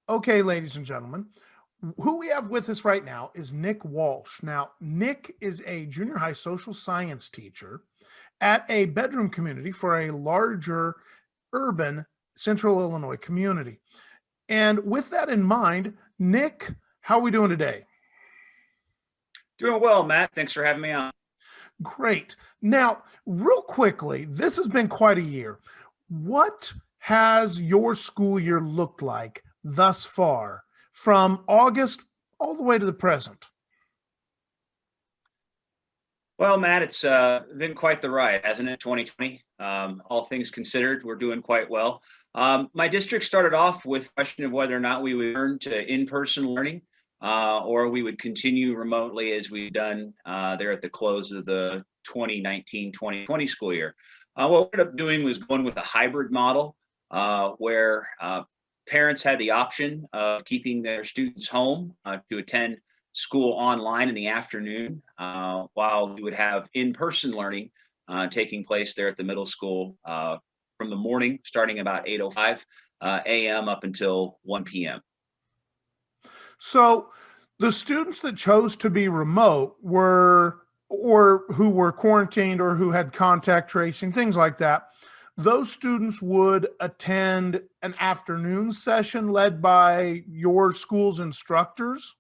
Okay, ladies and gentlemen, who we have with us right now is Nick Walsh. Now, Nick is a junior high social science teacher at a bedroom community for a larger urban central Illinois community. And with that in mind, Nick, how are we doing today? Doing well, Matt. Thanks for having me on. Great. Now, real quickly, this has been quite a year. What has your school year looked like thus far from August all the way to the present? Well, Matt, it's been quite the ride, hasn't it? 2020. All things considered, we're doing quite well. My district started off with the question of whether or not we would turn to in-person learning or we would continue remotely as we've done there at the close of the 2019-2020 school year. What we ended up doing was going with a hybrid model where parents had the option of keeping their students home to attend school online in the afternoon, while we would have in-person learning taking place there at the middle school from the morning, starting about 8:05 a.m. up until 1 p.m. So, the students that chose to be remote were, or who were quarantined or who had contact tracing, things like that, those students would attend an afternoon session led by your school's instructors.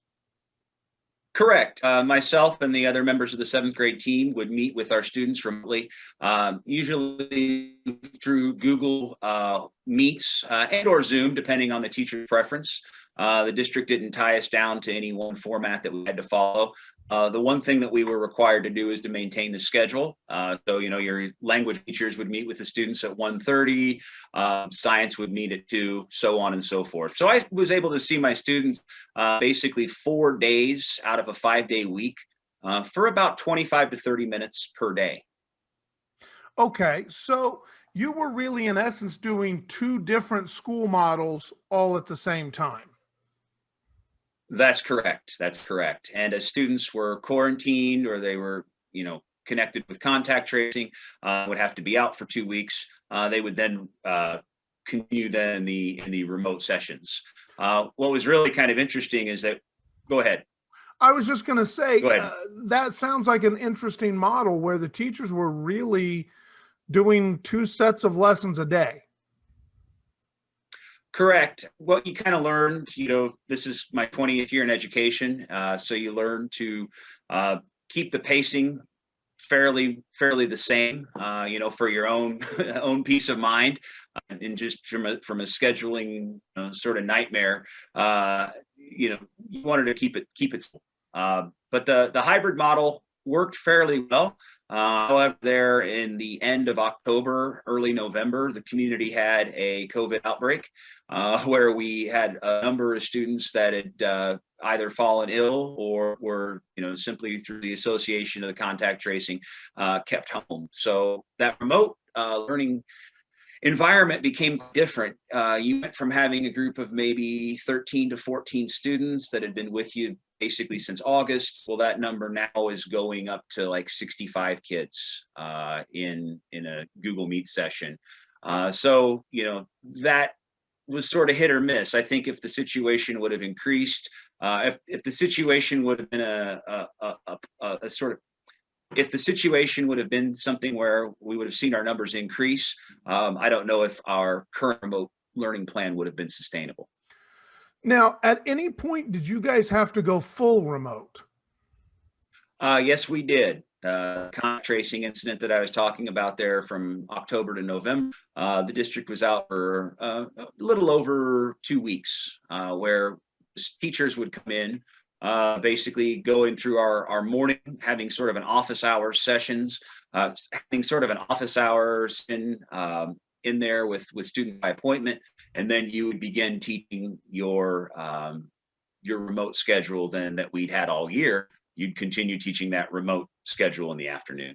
Correct. Myself and the other members of the seventh grade team would meet with our students remotely, usually through Google Meets and or Zoom, depending on the teacher's preference. The district didn't tie us down to any one format that we had to follow. The one thing that we were required to do is to maintain the schedule. So, your language teachers would meet with the students at 1:30, science would meet at 2, so on and so forth. So I was able to see my students basically 4 days out of a 5-day week for about 25 to 30 minutes per day. Okay, so you were really, in essence, doing two different school models all at the same time. That's correct. That's correct. And as students were quarantined or they were, connected with contact tracing, would have to be out for 2 weeks. They would then continue then in the remote sessions. What was really kind of interesting is that, go ahead, I was just going to go say ahead. that sounds like an interesting model where the teachers were really doing two sets of lessons a day. Correct. What you kind of learned, this is my 20th year in education, so you learn to keep the pacing fairly the same, for your own own peace of mind, and just from a scheduling sort of nightmare. You wanted to keep it simple. But the hybrid model worked fairly well. However, there in the end of October, early November, the community had a COVID outbreak where we had a number of students that had either fallen ill or were, simply through the association of the contact tracing, kept home. So that remote learning environment became different. You went from having a group of maybe 13 to 14 students that had been with you basically since August. Well, that number now is going up to like 65 kids in a Google Meet session. So that was sort of hit or miss. I think if the situation would have increased, if the situation would have been a sort of if the situation would have been something where we would have seen our numbers increase, I don't know if our current remote learning plan would have been sustainable. Now, at any point, did you guys have to go full remote? Yes, we did. Contact tracing incident that I was talking about there from October to November, the district was out for a little over 2 weeks, where teachers would come in, basically going through our morning, having sort of an office hours sessions, having sort of an office hours in there with student by appointment, and then you would begin teaching your remote schedule then that we'd had all year. You'd continue teaching that remote schedule in the afternoon.